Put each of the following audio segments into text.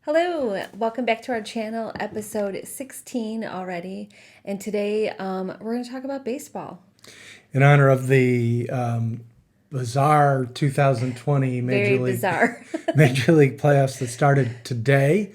Hello, welcome back to our channel, episode 16 already. And today we're going to talk about baseball. In honor of the bizarre 2020 Very bizarre. Major League playoffs that started today.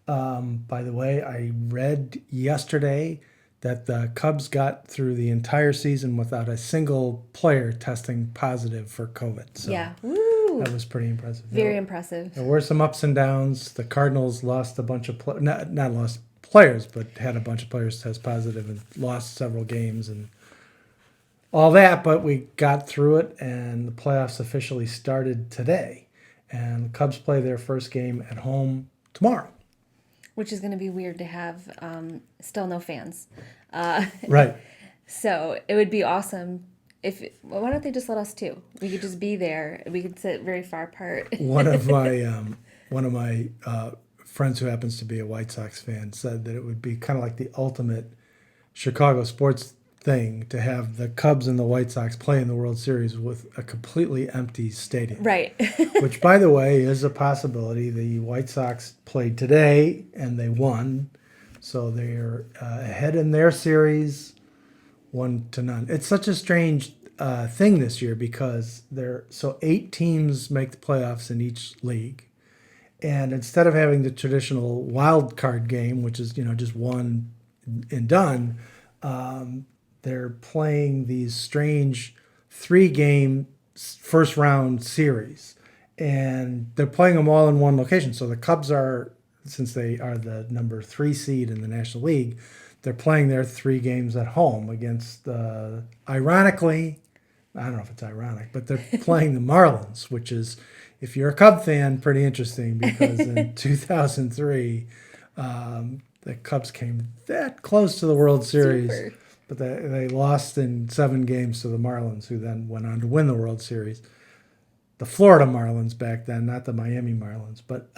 By the way, I read yesterday that the Cubs got through the entire season without a single player testing positive for COVID. So Yeah, woo! that was pretty impressive. Very impressive. There were some ups and downs. The Cardinals lost a bunch of not lost players, but had a bunch of players test positive and lost several games and all that. But we got through it, and the playoffs officially started today. And the Cubs play their first game at home tomorrow. Which is going to be weird to have still no fans. Right. So it would be awesome why don't they just let us too? We could just be there. We could sit very far apart. One of my friends who happens to be a White Sox fan said that it would be kind of like the ultimate Chicago sports thing to have the Cubs and the White Sox play in the World Series with a completely empty stadium. Right. Which, by the way, is a possibility. The White Sox played today and they won, so they're ahead in their series, 1-0. It's such a strange thing this year because so 8 teams make the playoffs in each league, and instead of having the traditional wild card game, which is just one and done, they're playing these strange 3-game first round series, and they're playing them all in one location. So the Cubs since they are the number 3 seed in the National League, they're playing their 3 games at home against, ironically, I don't know if it's ironic, but they're playing the Marlins, which is, if you're a Cub fan, pretty interesting because in 2003, the Cubs came that close to the World Series. Super. But they lost in 7 games to the Marlins, who then went on to win the World Series. The Florida Marlins back then, not the Miami Marlins. But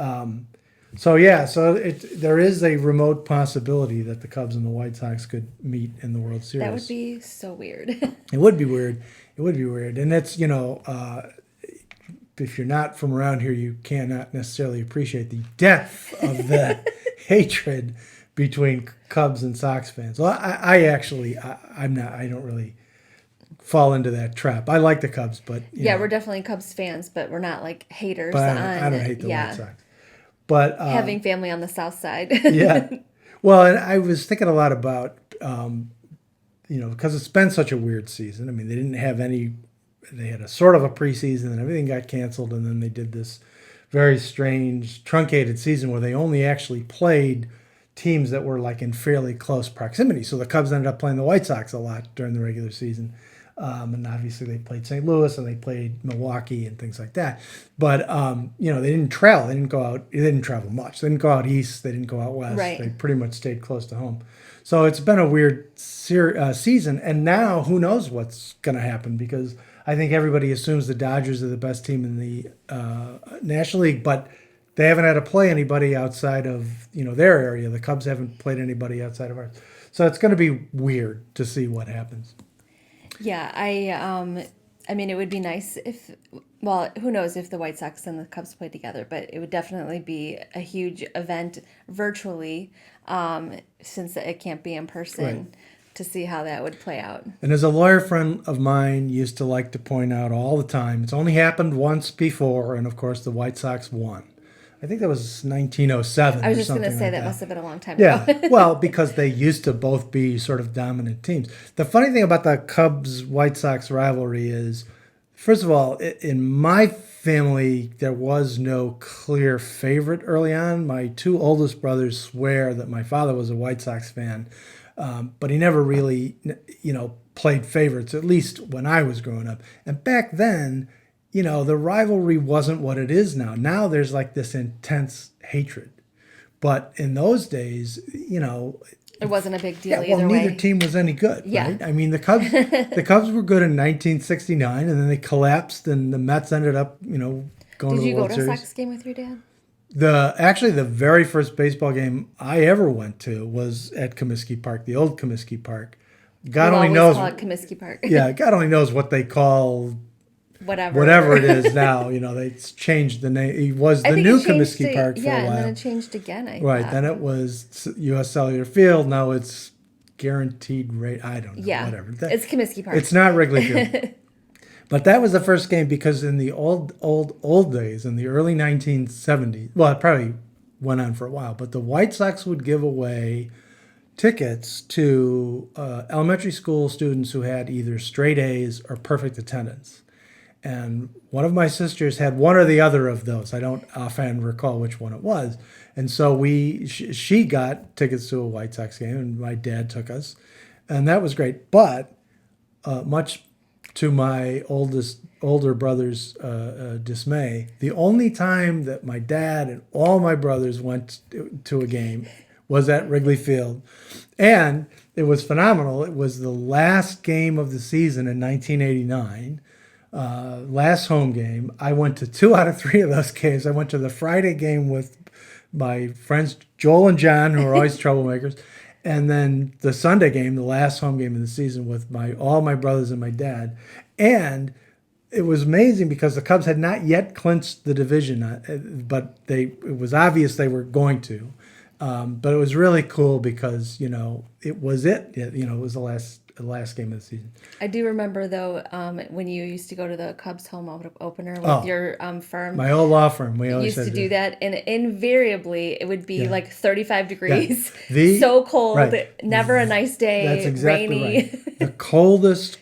so there is a remote possibility that the Cubs and the White Sox could meet in the World Series. That would be so weird. It would be weird. It would be weird. And it's, if you're not from around here, you cannot necessarily appreciate the depth of the hatred between Cubs and Sox fans. Well, I'm not. I don't really fall into that trap. I like the Cubs, but We're definitely Cubs fans, but we're not like haters. But I don't hate the White Sox. But having family on the South Side. Yeah. Well, and I was thinking a lot about because it's been such a weird season. I mean, they didn't have any. They had a sort of a preseason, and everything got canceled, and then they did this very strange truncated season where they only actually played teams that were like in fairly close proximity. So the Cubs ended up playing the White Sox a lot during the regular season. And obviously they played St. Louis and they played Milwaukee and things like that. But, they didn't travel. They didn't go out. They didn't travel much. They didn't go out east. They didn't go out west. Right. They pretty much stayed close to home. So it's been a weird season. And now who knows what's going to happen, because I think everybody assumes the Dodgers are the best team in the National League, but they haven't had to play anybody outside of their area. The Cubs haven't played anybody outside of ours, so it's going to be weird to see what happens. Yeah, I mean, it would be nice who knows if the White Sox and the Cubs play together, but it would definitely be a huge event virtually, since it can't be in person. Right. To see how that would play out. And as a lawyer friend of mine used to like to point out all the time, it's only happened once before, and of course the White Sox won. I think that was 1907. I was just going to say like that must have been a long time ago. Yeah, well, because they used to both be sort of dominant teams. The funny thing about the Cubs-White Sox rivalry is, first of all, in my family, there was no clear favorite early on. My 2 oldest brothers swear that my father was a White Sox fan, but he never really, played favorites, at least when I was growing up. And back then, the rivalry wasn't what it is now. Now there's like this intense hatred. But in those days, it wasn't a big deal either way. Neither team was any good, Yeah. right? I mean, the Cubs were good in 1969, and then they collapsed, and the Mets ended up, going to the World Series. Did you go to a Sox game with your dad? The very first baseball game I ever went to was at Comiskey Park, the old Comiskey Park. God only knows. Call it Comiskey Park. Yeah, God only knows what they call whatever it is now. They changed the name. It was I the think new it changed Comiskey Park for yeah, a and then while. it changed again. I Right. thought. Then it was U.S. Cellular Field. Now it's guaranteed rate. I don't know. Yeah, Whatever. it's Comiskey Park. It's not Wrigley Field. But that was the first game because in the old days, in the early 1970s, well, it probably went on for a while, but the White Sox would give away tickets to elementary school students who had either straight A's or perfect attendance. And one of my sisters had one or the other of those. I don't offhand recall which one it was. And so she got tickets to a White Sox game, and my dad took us, and that was great. But much to my older brother's dismay, the only time that my dad and all my brothers went to a game was at Wrigley Field. And it was phenomenal. It was the last game of the season in 1989, last home game. I went to 2 out of 3 of those games. I went to the Friday game with my friends Joel and John, who are always troublemakers, and then the Sunday game, the last home game of the season, with all my brothers and my dad. And it was amazing because the Cubs had not yet clinched the division, but it was obvious they were going to. But it was really cool because it was it was the last game of the season. I do remember though when you used to go to the Cubs home opener with your firm. My old law firm, we always used to do that, and invariably it would be like 35 degrees, Yeah. So cold, Right. Never a nice day. That's exactly rainy. right. The coldest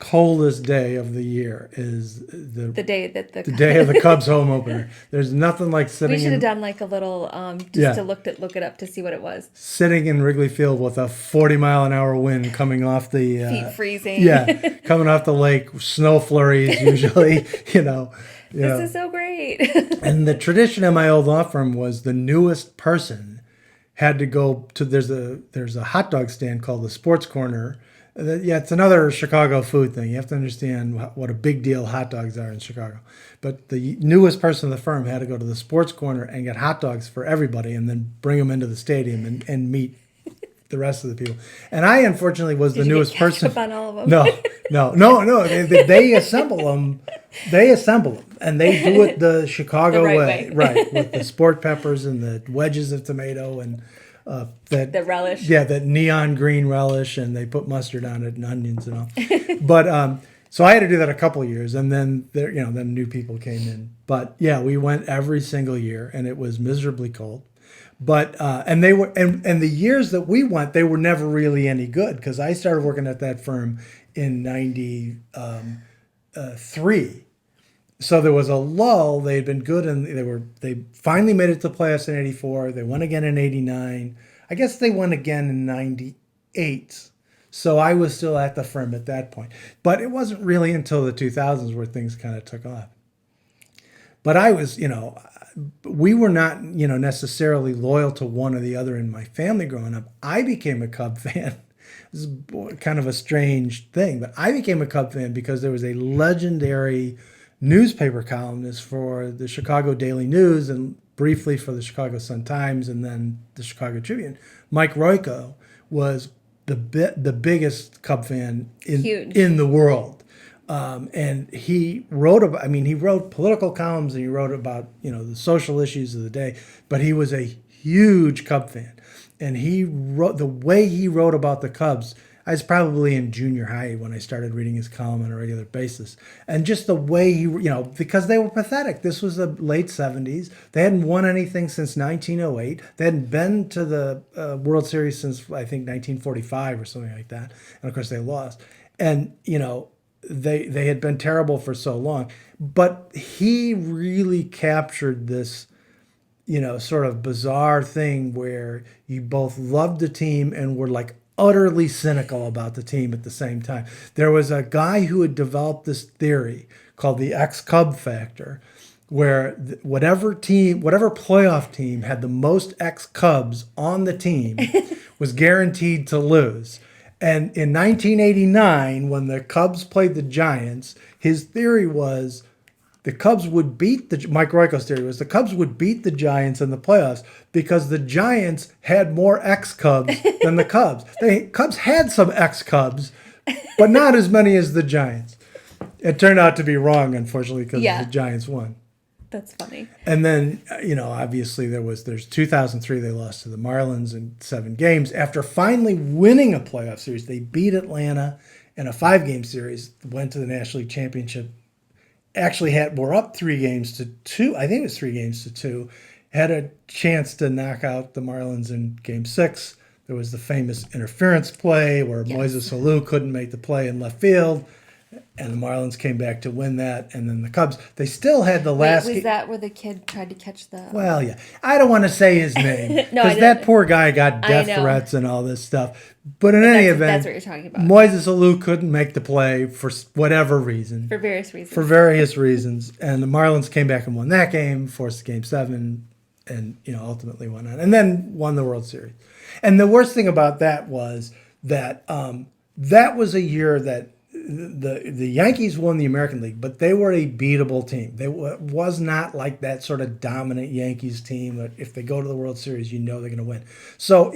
day of the year is The day that the day of the Cubs home opener. There's nothing like we should have done like a little just to look it up to see what it was. Sitting in Wrigley Field with a 40-mile-an-hour wind coming off the Feet freezing. Yeah, coming off the lake, snow flurries usually. This is so great. And the tradition in my old law firm was the newest person had to go to there's a hot dog stand called the Sports Corner. It's another Chicago food thing. You have to understand what a big deal hot dogs are in Chicago. But the newest person in the firm had to go to the Sports Corner and get hot dogs for everybody and then bring them into the stadium and meet the rest of the people. And I, unfortunately, was the newest person. On all of them? No. They assemble them. And they do it the Chicago The right way. way. Right, with the sport peppers and the wedges of tomato and The relish. Yeah, that neon green relish, and they put mustard on it and onions and all. But so I had to do that a couple of years, and then then new people came in. But yeah, we went every single year, and it was miserably cold. But and they were and the years that we went, they were never really any good because I started working at that firm in '93. So there was a lull. They had been good, and they finally made it to the playoffs in '84. They won again in '89. I guess they won again in '98. So I was still at the firm at that point. But it wasn't really until the 2000s where things kind of took off. But I was, we were not, necessarily loyal to one or the other in my family growing up. I became a Cub fan. This is kind of a strange thing, but I became a Cub fan because there was a legendary newspaper columnist for the Chicago Daily News and briefly for the Chicago Sun-Times and then the Chicago Tribune. Mike Royko was the biggest Cub fan in the world. And he wrote political columns and he wrote about, the social issues of the day, but he was a huge Cub fan. And the way he wrote about the Cubs, I was probably in junior high when I started reading his column on a regular basis. And just the way he, because they were pathetic. This was the late 70s. They hadn't won anything since 1908. They hadn't been to the World Series since, I think, 1945 or something like that. And, of course, they lost. And, they had been terrible for so long. But he really captured this, sort of bizarre thing where you both loved the team and were like utterly cynical about the team at the same time. There was a guy who had developed this theory called the ex-Cub factor, where whatever playoff team had the most ex-Cubs on the team was guaranteed to lose. And in 1989, when the Cubs played the Giants, his theory was the Cubs would beat Mike Royko's theory was the Cubs would beat the Giants in the playoffs because the Giants had more ex-Cubs than the Cubs. Cubs had some ex-Cubs, but not as many as the Giants. It turned out to be wrong, unfortunately, because Yeah. the Giants won. That's funny. And then, obviously there's 2003, they lost to the Marlins in 7 games. After finally winning a playoff series, they beat Atlanta in a 5-game series, went to the National League Championship. Actually were up 3 games to 2. I think it was 3 games to 2. Had a chance to knock out the Marlins in Game 6. There was the famous interference play where Yes. Moises Alou couldn't make the play in left field. And the Marlins came back to win that, and then the Cubs. They still had the last. Wait, was that where the kid tried to catch the? Well, yeah, I don't want to say his name No, I because that didn't. poor guy got I death know. threats and all this stuff. But in any event, That's what you're talking about. Moises Alou couldn't make the play for whatever reason, For various reasons. for various reasons, and the Marlins came back and won that game, forced Game 7, and ultimately won on, and then won the World Series. And the worst thing about that was that that was a year that the Yankees won the American League, but they were a beatable team. They was not like that sort of dominant Yankees team that if they go to the World Series, they're going to win. So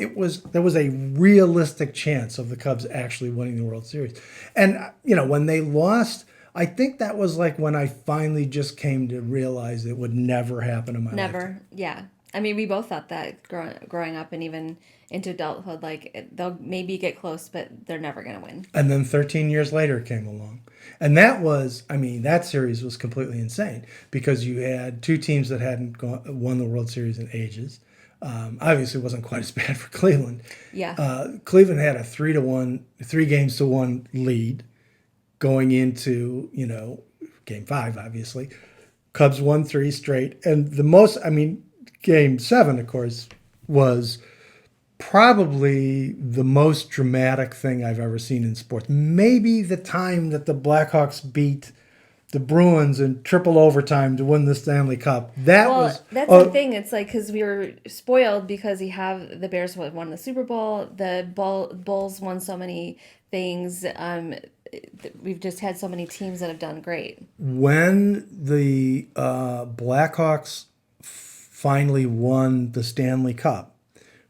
there was a realistic chance of the Cubs actually winning the World Series. And when they lost, I think that was like when I finally just came to realize it would never happen in my life. Never. Yeah. I mean, we both thought that growing up and even into adulthood, like they'll maybe get close, but they're never going to win. And then 13 years later came along. And that series was completely insane because you had 2 teams that hadn't won the World Series in ages. Obviously, it wasn't quite as bad for Cleveland. Yeah. Cleveland had a 3-1 lead going into, Game 5, obviously. Cubs won 3 straight. And Game 7, of course, was probably the most dramatic thing I've ever seen in sports. Maybe the time that the Blackhawks beat the Bruins in triple overtime to win the Stanley Cup. That's the thing. It's like because we were spoiled because you have the Bears won the Super Bowl, the Bulls won so many things. We've just had so many teams that have done great. When the Blackhawks finally won the Stanley Cup,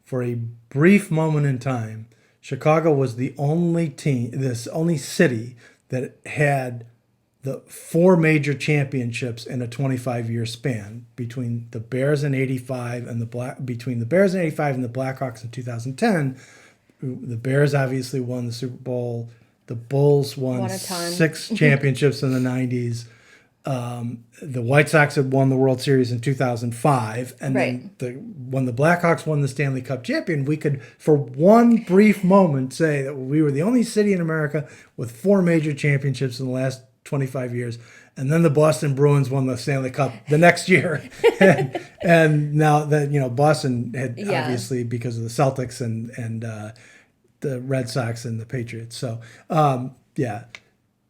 for a brief moment in time, Chicago was the only city that had the 4 major championships in a 25-year span between the Bears in '85 and the Blackhawks in 2010. The Bears obviously won the Super Bowl. The Bulls won 6 championships in the '90s. The White Sox had won the World Series in 2005, and right. then when the Blackhawks won the Stanley Cup champion, we could, for one brief moment, say that we were the only city in America with 4 major championships in the last 25 years. And then the Boston Bruins won the Stanley Cup the next year, and now that Boston had obviously because of the Celtics and the Red Sox and the Patriots. So yeah.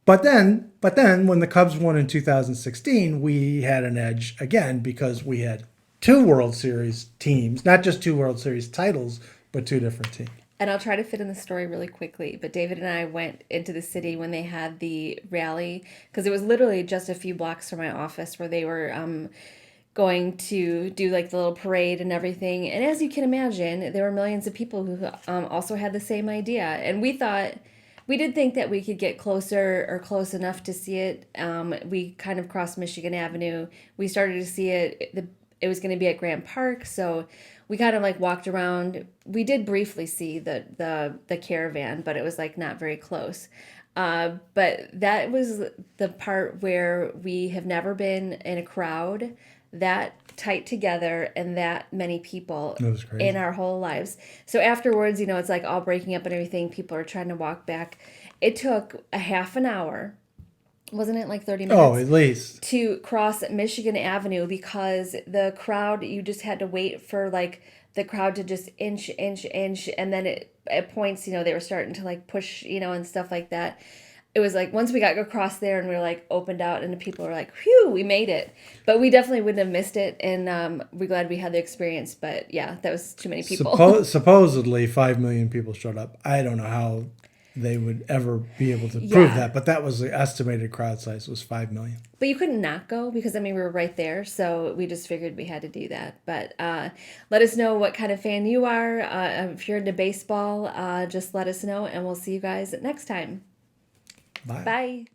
But then when the Cubs won in 2016, we had an edge again because we had 2 World Series teams, not just 2 World Series titles, but 2 different teams. And I'll try to fit in the story really quickly. But David and I went into the city when they had the rally because it was literally just a few blocks from my office where they were going to do like the little parade and everything. And as you can imagine, there were millions of people who also had the same idea. And we did think that we could get closer or close enough to see it. We kind of crossed Michigan Avenue. We started to see it. It was going to be at Grant Park, so we kind of like walked around. We did briefly see the caravan, but it was like not very close. But that was the part where we have never been in a crowd that tight together and that many people in our whole lives. So afterwards, it's like all breaking up and everything. People are trying to walk back. It took a half an hour. Wasn't it like 30 minutes? Oh, at least. To cross Michigan Avenue because the crowd, you just had to wait for like the crowd to just inch. And then at points, they were starting to like push, and stuff like that. It was like once we got across there and we were like opened out and the people were like, whew, we made it. But we definitely wouldn't have missed it. And we're glad we had the experience. But yeah, that was too many people. Supposedly 5 million people showed up. I don't know how they would ever be able to prove that. But that was the estimated crowd size was 5 million. But you couldn't not go because, we were right there. So we just figured we had to do that. But let us know what kind of fan you are. If you're into baseball, just let us know. And we'll see you guys next time. Bye. Bye.